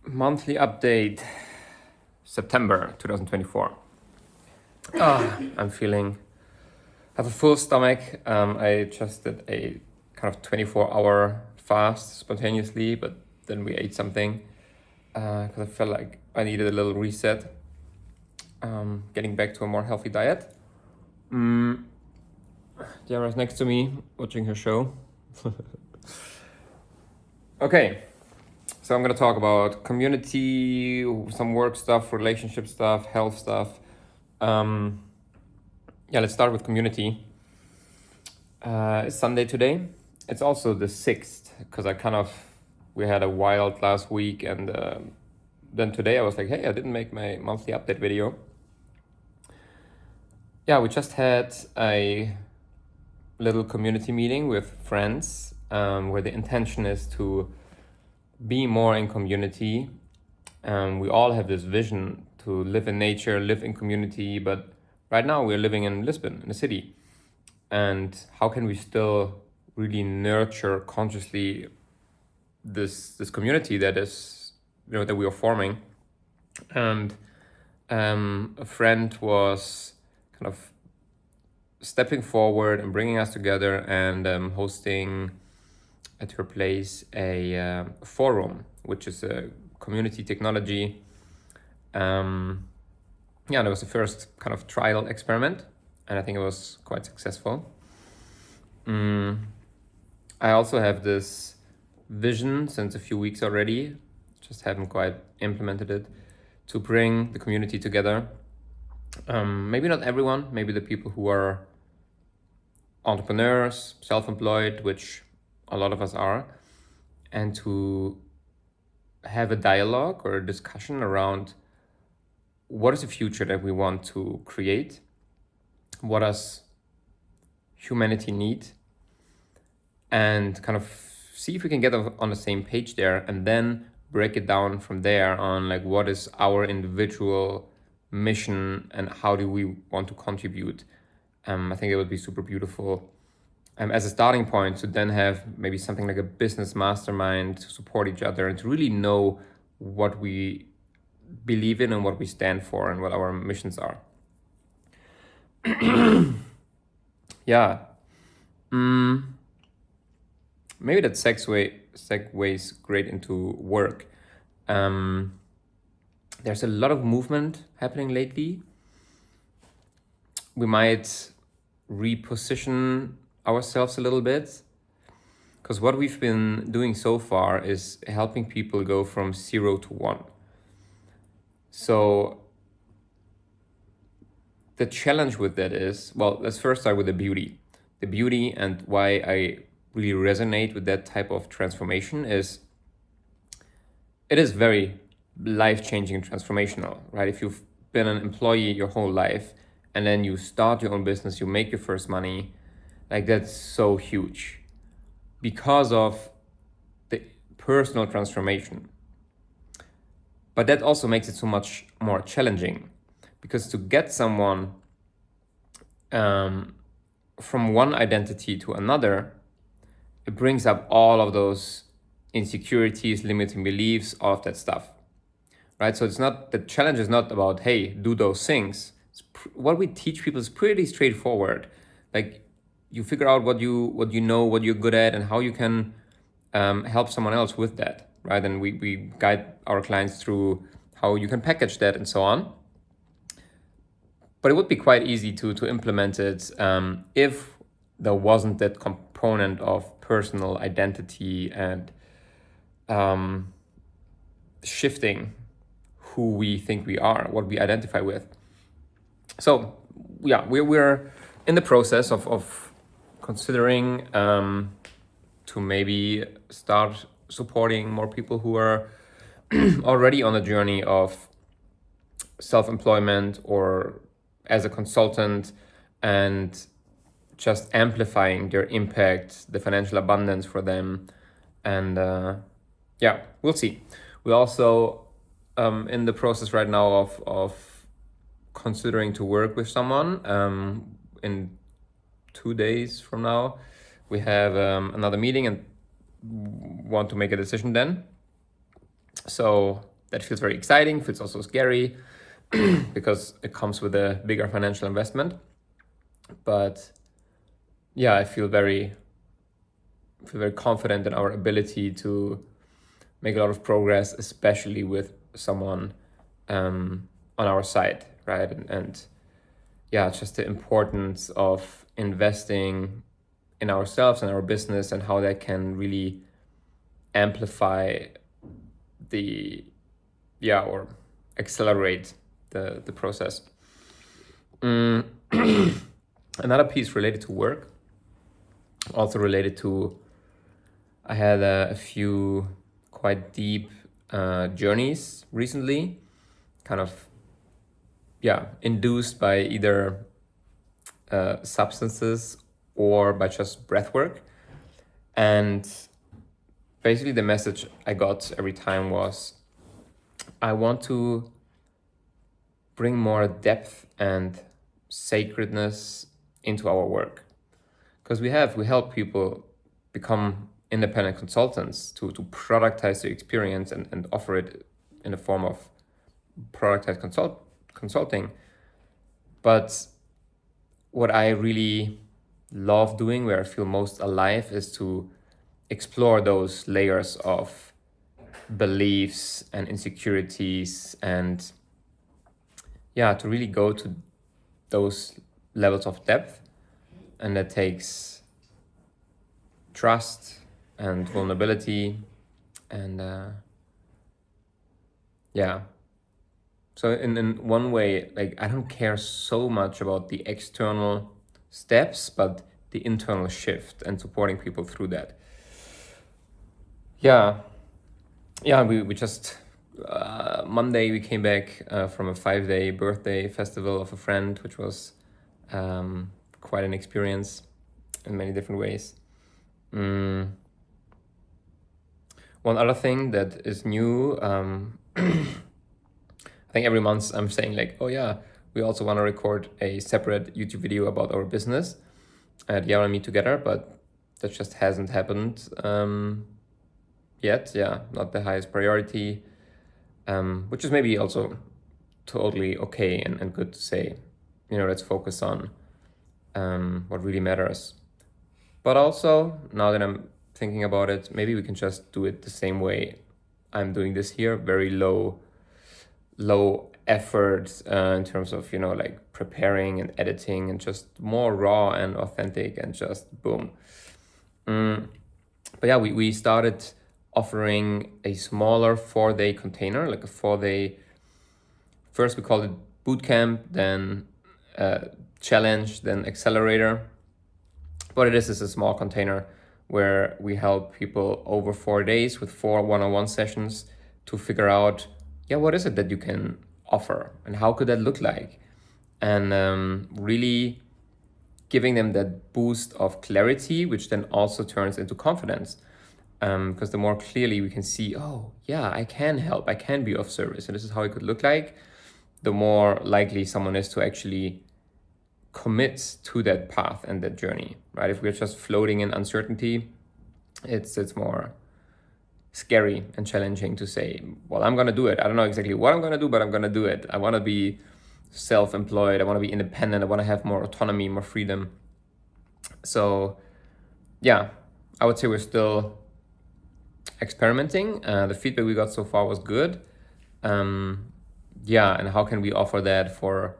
Monthly update, September 2024. I'm feeling, have a full stomach. I just did a kind of 24-hour fast spontaneously, but then we ate something because I felt like I needed a little reset. Getting back to a more healthy diet. Diara's next to me watching her show. Okay, so I'm gonna talk about community, some work stuff, relationship stuff, health stuff. Let's start with community. It's Sunday today. It's also the 6th because we had a wild last week, and then today I was like, hey, I didn't make my monthly update video. Yeah, we just had a little community meeting with friends where the intention is to be more in community. We all have this vision to live in nature, live in community, but right now we're living in Lisbon, in a city. And how can we still really nurture consciously this community that is, that we are forming? And a friend was kind of stepping forward and bringing us together and hosting at her place a forum, which is a community technology. That was the first kind of trial experiment, and I think it was quite successful. I also have this vision since a few weeks already, just haven't quite implemented it, to bring the community together. Maybe not everyone, maybe the people who are entrepreneurs, self-employed, which a lot of us are, and to have a dialogue or a discussion around what is the future that we want to create, what does humanity need, and kind of see if we can get on the same page there, and then break it down from there on like what is our individual mission and how do we want to contribute. I think it would be super beautiful as a starting point to then have maybe something like a business mastermind to support each other and to really know what we believe in and what we stand for and what our missions are. Yeah. Maybe that segues great into work. There's a lot of movement happening lately. We might reposition ourselves a little bit, because what we've been doing so far is helping people go from 0 to 1. So the challenge with that is, well, let's first start with the beauty. The beauty and why I really resonate with that type of transformation is it is very life-changing and transformational, right? If you've been an employee your whole life and then you start your own business, you make your first money, like that's so huge because of the personal transformation. But that also makes it so much more challenging, because to get someone from one identity to another, it brings up all of those insecurities, limiting beliefs, all of that stuff, right? So the challenge is not about, hey, do those things. What we teach people is pretty straightforward. Like, you figure out what you know, what you're good at, and how you can help someone else with that, right? And we guide our clients through how you can package that and so on. But it would be quite easy to implement it if there wasn't that component of personal identity and shifting who we think we are, what we identify with. So yeah, we're in the process of considering to maybe start supporting more people who are already on a journey of self-employment or as a consultant, and just amplifying their impact, the financial abundance for them. And we'll see. We're also in the process right now of considering to work with someone. In 2 days from now, we have another meeting and want to make a decision then. So that feels very exciting, feels also scary because it comes with a bigger financial investment. But yeah, I feel very confident in our ability to make a lot of progress, especially with someone on our side, right? And yeah, just the importance of investing in ourselves and our business, and how that can really amplify or accelerate the process. Another piece related to work, also related to, I had a few quite deep journeys recently, kind of induced by either substances or by just breath work. And basically the message I got every time was, I want to bring more depth and sacredness into our work, because we help people become independent consultants to productize the experience and offer it in the form of productized consulting. But what I really love doing, where I feel most alive, is to explore those layers of beliefs and insecurities, and to really go to those levels of depth. And that takes trust and vulnerability, and so in one way, like, I don't care so much about the external steps, but the internal shift and supporting people through that. We just Monday we came back from a 5-day birthday festival of a friend, which was quite an experience in many different ways. One other thing that is new, I think every month I'm saying, like, oh yeah, we also want to record a separate YouTube video about our business, Yara and me together, but that just hasn't happened yet. Not the highest priority, which is maybe also totally okay and good to say, let's focus on what really matters. But also, now that I'm thinking about it, maybe we can just do it the same way I'm doing this here, very low effort in terms of, like, preparing and editing, and just more raw and authentic, and just boom. But yeah, we started offering a smaller 4-day container, like a 4-day, first we called it bootcamp, then challenge, then accelerator. What it is a small container where we help people over 4 days with 4 one-on-one sessions to figure out, what is it that you can offer, and how could that look like? And really giving them that boost of clarity, which then also turns into confidence. Because the more clearly we can see, I can help, I can be of service, and this is how it could look like, the more likely someone is to actually commit to that path and that journey, right? If we're just floating in uncertainty, it's more scary and challenging to say, well, I'm going to do it. I don't know exactly what I'm going to do, but I'm going to do it. I want to be self-employed. I want to be independent. I want to have more autonomy, more freedom. So I would say we're still experimenting. The feedback we got so far was good. And how can we offer that for,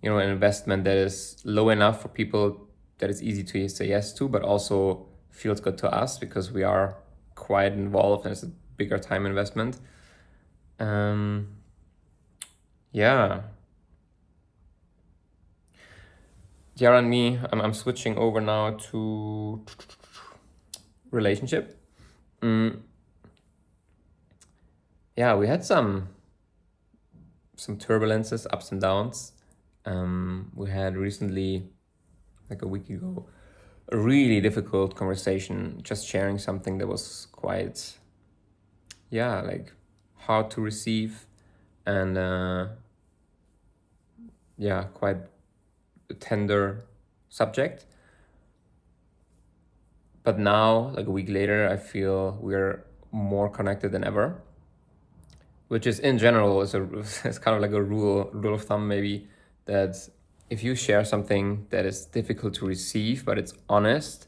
an investment that is low enough for people that it's easy to say yes to, but also feels good to us because we are quite involved and it's a bigger time investment. Yara and me, I'm switching over now to relationship. We had some turbulences, ups and downs. We had recently, like a week ago, a really difficult conversation, just sharing something that was quite, hard to receive, and quite a tender subject. But now, like a week later, I feel we're more connected than ever. which is in general is it's kind of like a rule of thumb maybe, that if you share something that is difficult to receive but it's honest,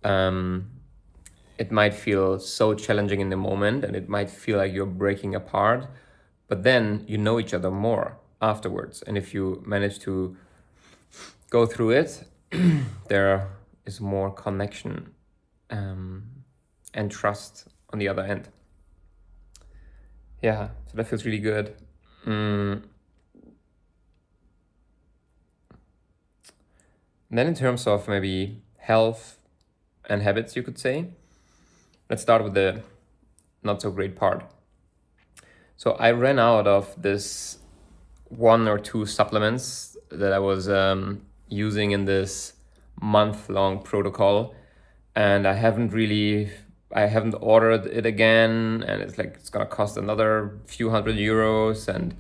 it might feel so challenging in the moment and it might feel like you're breaking apart, but then you know each other more afterwards, and if you manage to go through it, there is more connection and trust on the other end. Yeah, so that feels really good. Then in terms of maybe health and habits, you could say, let's start with the not so great part. So I ran out of this 1 or 2 supplements that I was using in this month-long protocol, and I haven't ordered it again, and it's gonna cost another few €100, and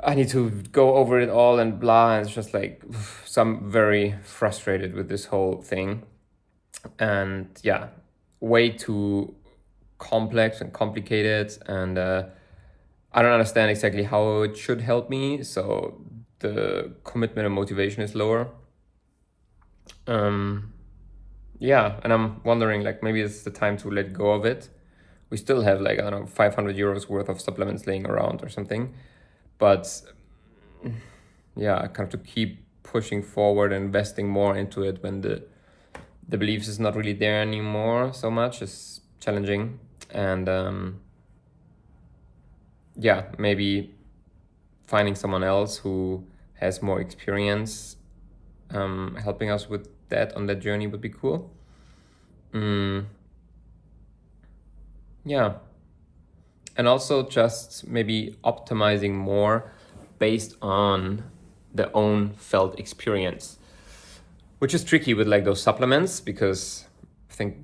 I need to go over it all and blah, and it's just like, so I'm very frustrated with this whole thing. And yeah, way too complex and complicated, and I don't understand exactly how it should help me, so the commitment and motivation is lower. Yeah, and I'm wondering, like, maybe it's the time to let go of it. We still have, like, I don't know, €500 worth of supplements laying around or something, but yeah, I kind of to keep pushing forward and investing more into it when the beliefs is not really there anymore so much is challenging. And yeah, maybe finding someone else who has more experience helping us with that on that journey would be cool. Yeah, and also just maybe optimizing more based on the own felt experience, which is tricky with like those supplements, because I think,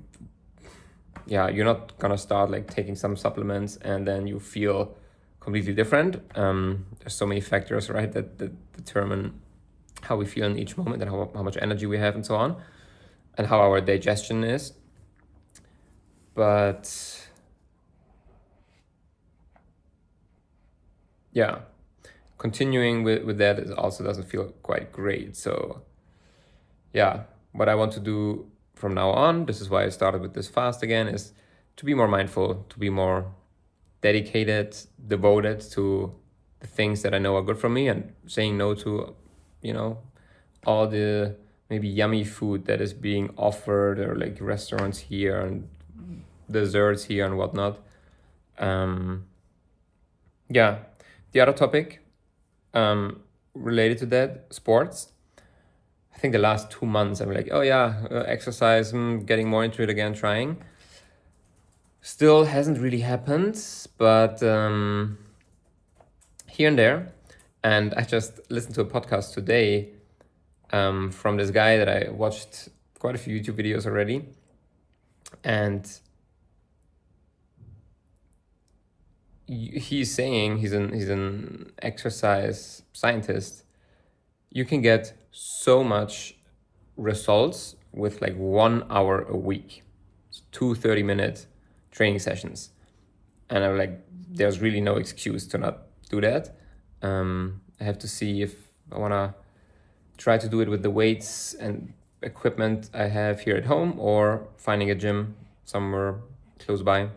yeah, you're not gonna start like taking some supplements and then you feel completely different. There's so many factors, right, that determine how we feel in each moment and how much energy we have and so on, and how our digestion is. But yeah, continuing with that is also doesn't feel quite great. So yeah, what I want to do from now on, this is why I started with this fast again, is to be more mindful, to be more dedicated, devoted to the things that I know are good for me, and saying no to, all the maybe yummy food that is being offered, or like restaurants here and desserts here and whatnot. Yeah, the other topic related to that, sports. I think the last 2 months I'm like, oh yeah, exercise, getting more into it again, trying. Still hasn't really happened, but here and there. And I just listened to a podcast today from this guy that I watched quite a few YouTube videos already. And he's saying, he's an exercise scientist, you can get so much results with like 1 hour a week. It's 2 30-minute training sessions. And I'm like, there's really no excuse to not do that. I have to see if I want to try to do it with the weights and equipment I have here at home, or finding a gym somewhere close by.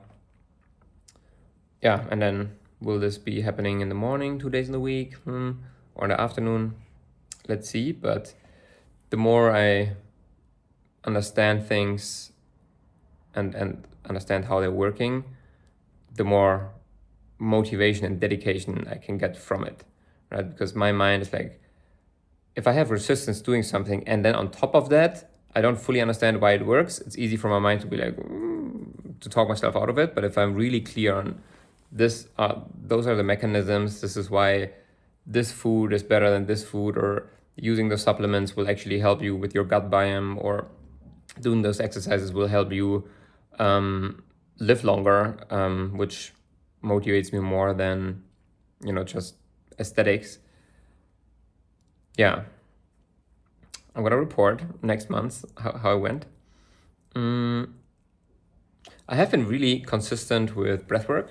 Yeah, and then will this be happening in the morning, 2 days in the week, or in the afternoon? Let's see. But the more I understand things and understand how they're working, the more motivation and dedication I can get from it, right? Because my mind is like, if I have resistance doing something and then on top of that I don't fully understand why it works, it's easy for my mind to be like, to talk myself out of it. But if I'm really clear on this, those are the mechanisms, this is why this food is better than this food, or using the supplements will actually help you with your gut biome, or doing those exercises will help you live longer, which motivates me more than, just aesthetics. Yeah, I'm gonna report next month how it went. I have been really consistent with breathwork.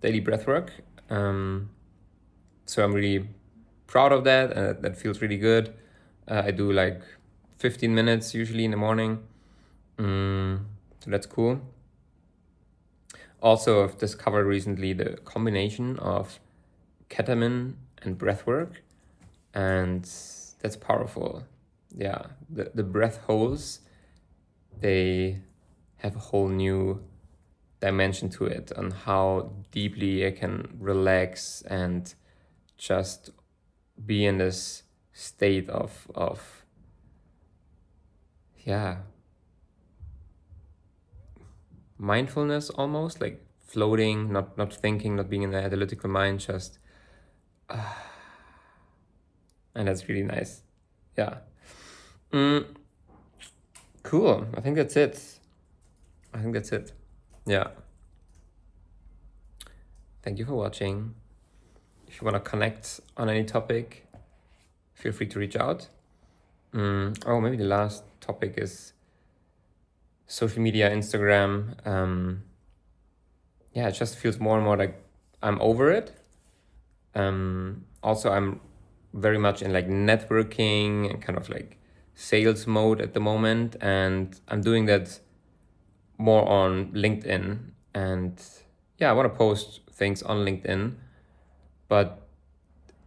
daily breath work. So I'm really proud of that, and that feels really good. I do like 15 minutes usually in the morning. So that's cool. Also, I've discovered recently the combination of ketamine and breath work, and that's powerful. Yeah, the breath holes, they have a whole new dimension to it on how deeply I can relax and just be in this state of yeah, mindfulness, almost like floating, not thinking, not being in the analytical mind, just and that's really nice. Yeah. Cool. I think that's it. Yeah. Thank you for watching. If you want to connect on any topic, feel free to reach out. Oh, maybe the last topic is social media, Instagram. Yeah, it just feels more and more like I'm over it. Also, I'm very much in like networking and kind of like sales mode at the moment, and I'm doing that more on LinkedIn. And yeah, I want to post things on LinkedIn, but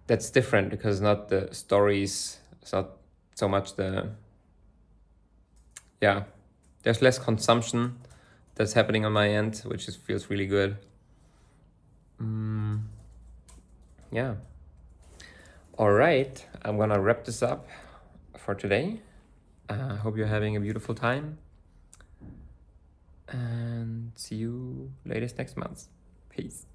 that's different because not the stories, it's not so much the, yeah, there's less consumption that's happening on my end, which is, feels really good. Yeah. All right, I'm gonna wrap this up for today. I hope you're having a beautiful time, and see you latest next month. Peace.